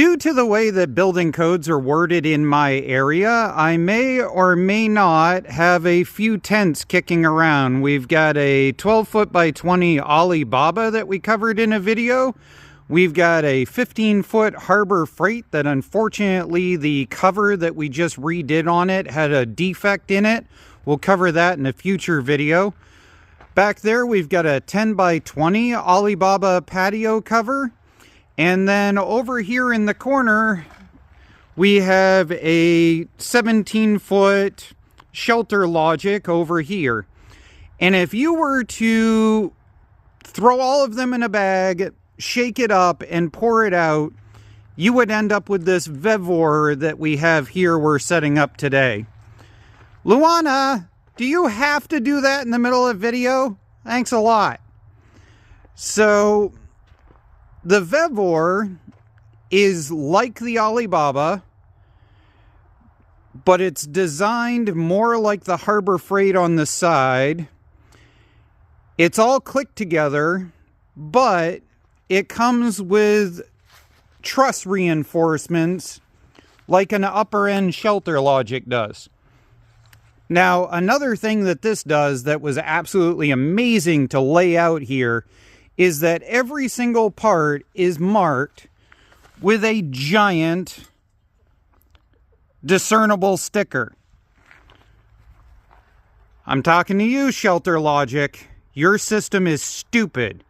Due to the way that building codes are worded in my area, I may or may not have a few tents kicking around. We've got a 12-foot by 20 Alibaba that we covered in a video. We've got a 15-foot Harbor Freight that unfortunately the cover that we just redid on it had a defect in it. We'll cover that in a future video. Back there we've got a 10 by 20 Alibaba patio cover. And then over here in the corner, we have a 17-foot Shelter Logic over here. And if you were to throw all of them in a bag, shake it up, and pour it out, you would end up with this Vevor that we have here we're setting up today. Luana, do you have to do that in the middle of video? Thanks a lot. So the Vevor is like the Alibaba, but it's designed more like the Harbor Freight on the side. It's all clicked together, but it comes with truss reinforcements like an upper end Shelter Logic does. Now, another thing that this does that was absolutely amazing to lay out here is that every single part is marked with a giant discernible sticker. I'm talking to you, Shelter Logic. Your system is stupid.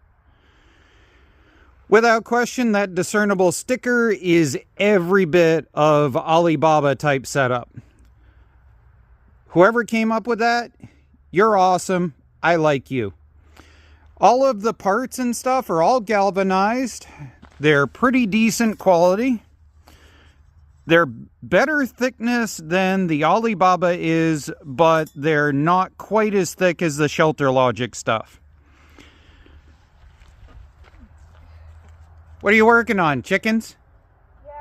Without question, that discernible sticker is every bit of Alibaba type setup. Whoever came up with that, you're awesome. I like you. All of the parts and stuff are all galvanized. They're pretty decent quality. They're better thickness than the Alibaba is, but they're not quite as thick as the Shelter Logic stuff. What are you working on? Chickens? Yeah.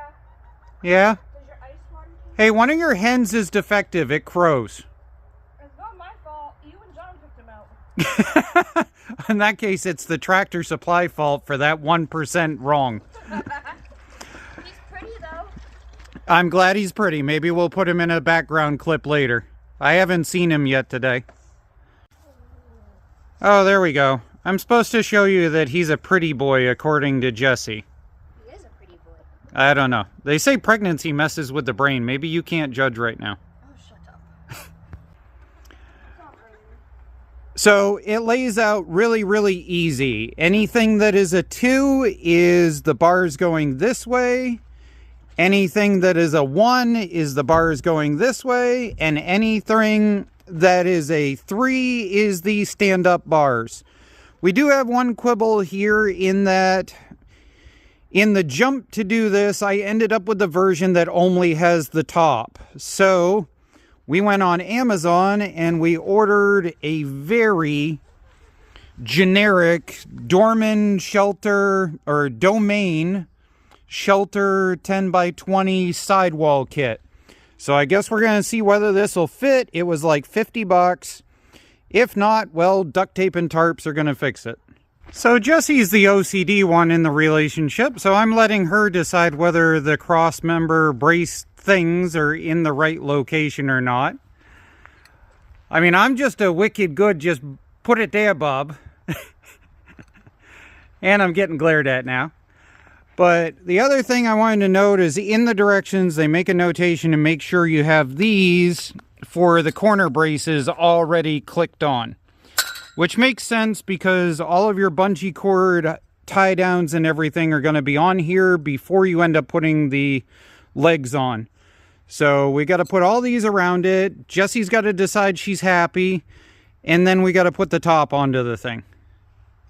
Yeah? Does your ice water change? Hey, one of your hens is defective. It crows. It's not my fault. You and John picked him out. In that case, it's the Tractor Supply fault for that 1% wrong. He's pretty, though. I'm glad he's pretty. Maybe we'll put him in a background clip later. I haven't seen him yet today. Oh, there we go. I'm supposed to show you that he's a pretty boy, according to Jesse. He is a pretty boy. I don't know. They say pregnancy messes with the brain. Maybe you can't judge right now. Oh, shut up. So it lays out really, really easy. Anything that is a 2 is the bars going this way. Anything that is a 1 is the bars going this way. And anything that is a 3 is the stand-up bars. We do have one quibble here in that in the jump to do this, I ended up with the version that only has the top. So we went on Amazon and we ordered a very generic Domain Shelter 10 by 20 sidewall kit. So I guess we're going to see whether this will fit. It was like 50 bucks. If not, well, duct tape and tarps are going to fix it. So Jessie's the OCD one in the relationship, so I'm letting her decide whether the cross-member brace things are in the right location or not. I mean, I'm just a wicked good, just put it there, bub. And I'm getting glared at now. But the other thing I wanted to note is in the directions, they make a notation to make sure you have these for the corner braces already clicked on. Which makes sense because all of your bungee cord tie downs and everything are going to be on here before you end up putting the legs on. So we got to put all these around it. Jessie's got to decide she's happy. And then we got to put the top onto the thing.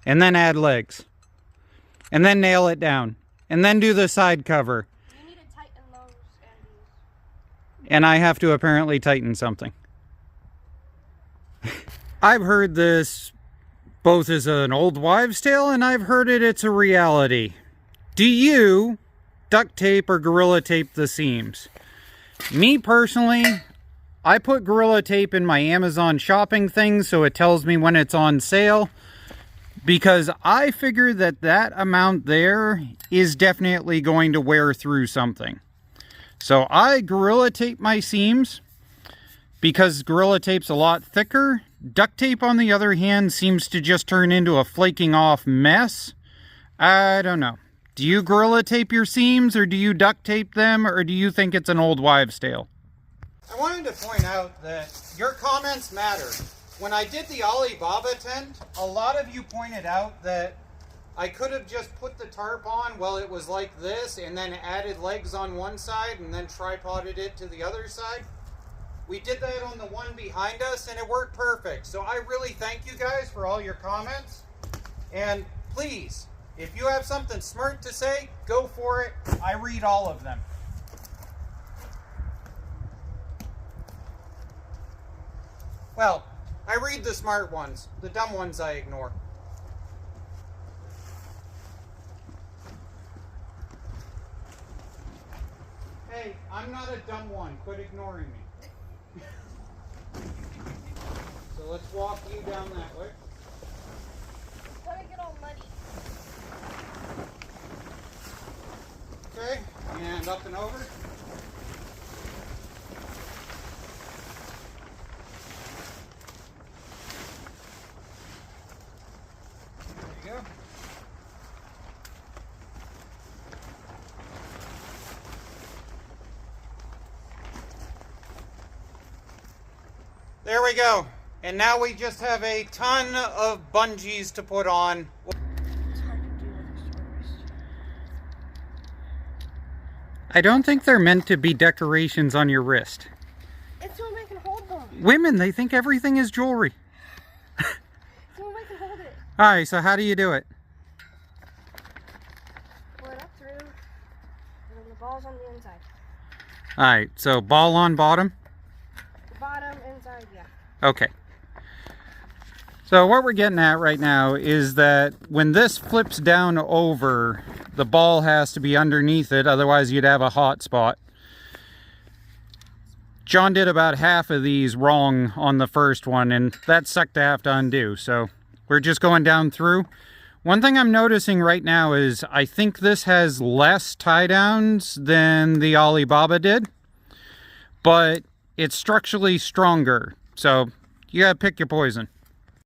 And then add legs. And then nail it down. And then do the side cover. You need to tighten those and these. And I have to apparently tighten something. I've heard this both as an old wives' tale and I've heard it's a reality. Do you duct tape or Gorilla Tape the seams? Me personally, I put Gorilla Tape in my Amazon shopping thing so it tells me when it's on sale. because I figure that that amount there is definitely going to wear through something. So I Gorilla Tape my seams because Gorilla Tape's a lot thicker. Duct tape, on the other hand, seems to just turn into a flaking off mess. I don't know. Do you Gorilla Tape your seams, or do you duct tape them, or do you think it's an old wives' tale? I wanted to point out that your comments matter. When I did the Alibaba tent, a lot of you pointed out that I could have just put the tarp on while it was like this and then added legs on one side and then tripoded it to the other side. We did that on the one behind us and it worked perfect. So I really thank you guys for all your comments. And please, if you have something smart to say, go for it. I read all of them. Well, I read the smart ones. The dumb ones I ignore. Hey, I'm not a dumb one. Quit ignoring me. So let's walk you down that way. It's gonna get all muddy. Okay, and up and over. There you go. There we go. And now we just have a ton of bungees to put on. I don't think they're meant to be decorations on your wrist. It's so I can hold them. Women, they think everything is jewelry. So I can hold it. Alright, so how do you do it? Pull it up through, and then the ball's on the inside. Alright, so ball on bottom? The bottom, inside, yeah. Okay. So what we're getting at right now is that when this flips down over, the ball has to be underneath it, otherwise you'd have a hot spot. John did about half of these wrong on the first one, and that sucked to have to undo. So we're just going down through. One thing I'm noticing right now is I think this has less tie downs than the Alibaba did, but it's structurally stronger. So you gotta pick your poison.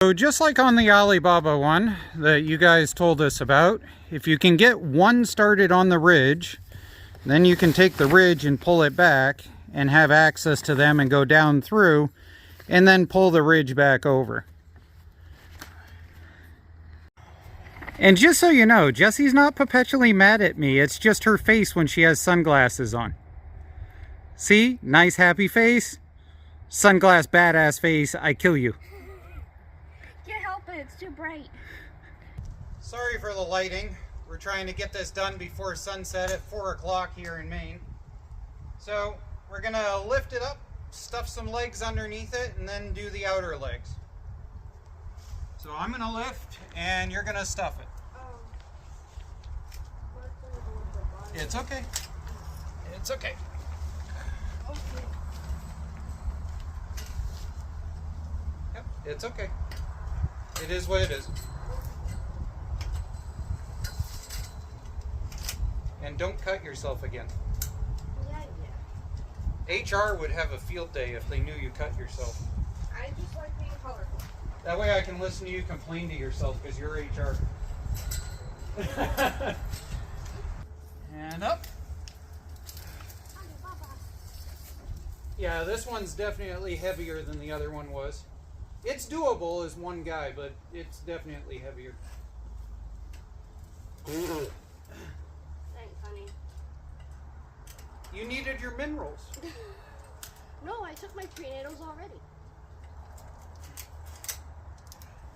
So just like on the Alibaba one that you guys told us about, if you can get one started on the ridge, then you can take the ridge and pull it back and have access to them and go down through and then pull the ridge back over. And just so you know, Jessie's not perpetually mad at me. It's just her face when she has sunglasses on. See? Nice happy face. Sunglass badass face. I kill you. Can't help it, it's too bright. Sorry for the lighting. We're trying to get this done before sunset at 4 o'clock here in Maine. So we're gonna lift it up, stuff some legs underneath it, and then do the outer legs. So I'm gonna lift and you're gonna stuff it. It's okay. It's okay. Yep, it's okay. It is what it is. And don't cut yourself again. Yeah. HR would have a field day if they knew you cut yourself. I just like being colorful. That way I can listen to you complain to yourself because you're HR. And up. Yeah, this one's definitely heavier than the other one was. It's doable as one guy, but it's definitely heavier. Thanks, honey. You needed your minerals. No, I took my prenatals already.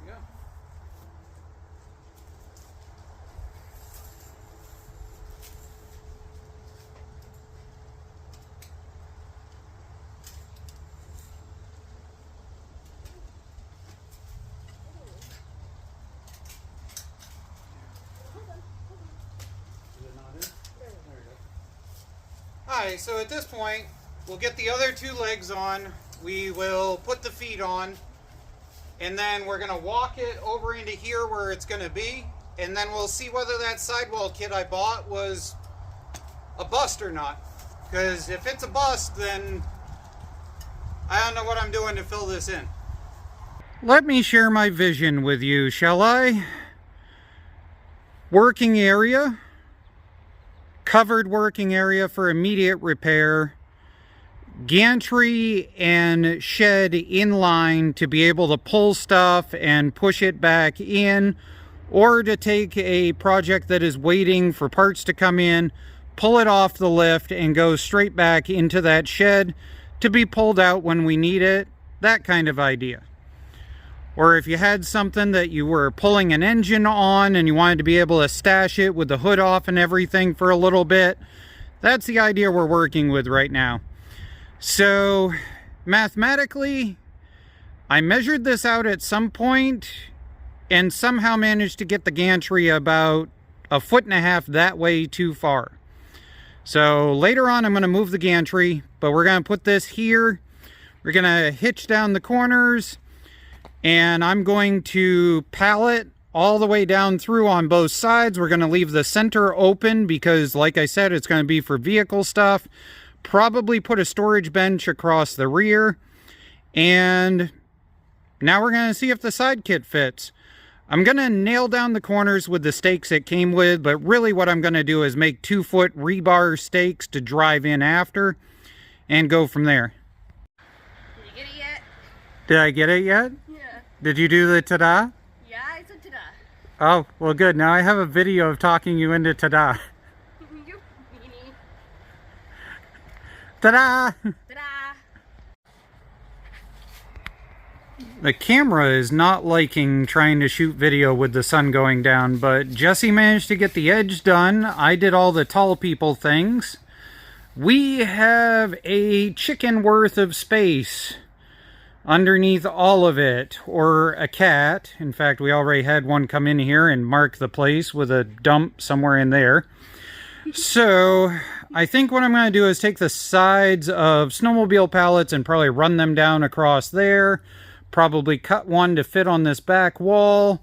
Yeah. Alright, so at this point, we'll get the other two legs on. We will put the feet on. and then we're going to walk it over into here where it's going to be, and then we'll see whether that sidewall kit I bought was a bust or not. Because if it's a bust, then I don't know what I'm doing to fill this in. Let me share my vision with you, shall I? Working area, covered working area for immediate repair, gantry and shed inline to be able to pull stuff and push it back in, or to take a project that is waiting for parts to come in, pull it off the lift and go straight back into that shed to be pulled out when we need it, that kind of idea. Or if you had something that you were pulling an engine on and you wanted to be able to stash it with the hood off and everything for a little bit, that's the idea we're working with right now. So mathematically, I measured this out at some point and somehow managed to get the gantry about 1.5 feet that way too far. So later on I'm going to move the gantry, but we're going to put this here. We're going to hitch down the corners, and I'm going to pallet all the way down through on both sides. We're going to leave the center open because, like I said, it's going to be for vehicle stuff. Probably put a storage bench across the rear. And now we're going to see if the side kit fits. I'm going to nail down the corners with the stakes it came with, but really what I'm going to do is make 2-foot rebar stakes to drive in after and go from there. Did you get it yet? Did I get it yet? Yeah. Did you do the ta-da? Yeah, I said ta-da. Oh, well good. Now I have a video of talking you into ta-da. You meanie. Ta-da! Ta-da! The camera is not liking trying to shoot video with the sun going down, but Jesse managed to get the edge done. I did all the tall people things. We have a chicken worth of space underneath all of it, or a cat. In fact, we already had one come in here and mark the place with a dump somewhere in there. So I think what I'm going to do is take the sides of snowmobile pallets and probably run them down across there. Probably cut one to fit on this back wall.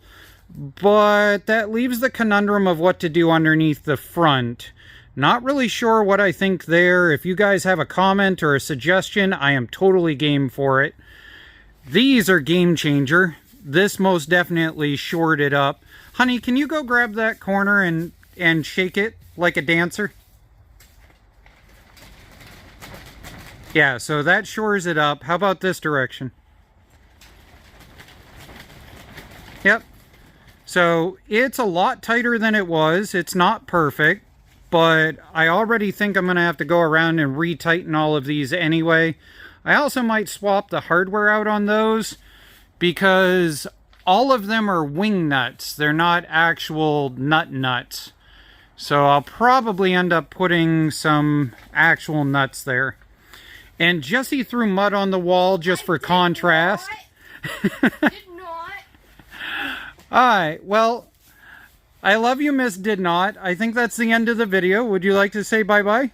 But that leaves the conundrum of what to do underneath the front. Not really sure what I think there. If you guys have a comment or a suggestion, I am totally game for it. These are game changer. This most definitely shored it up. Honey, can you go grab that corner and shake it like a dancer? Yeah, so that shores it up. How about this direction? Yep. So it's a lot tighter than it was. It's not perfect, but I already think I'm going to have to go around and retighten all of these anyway. I also might swap the hardware out on those because all of them are wing nuts. They're not actual nuts. So I'll probably end up putting some actual nuts there. And Jesse threw mud on the wall just for contrast. Alright, well, I love you, Miss Did Not. I think that's the end of the video. Would you like to say bye-bye?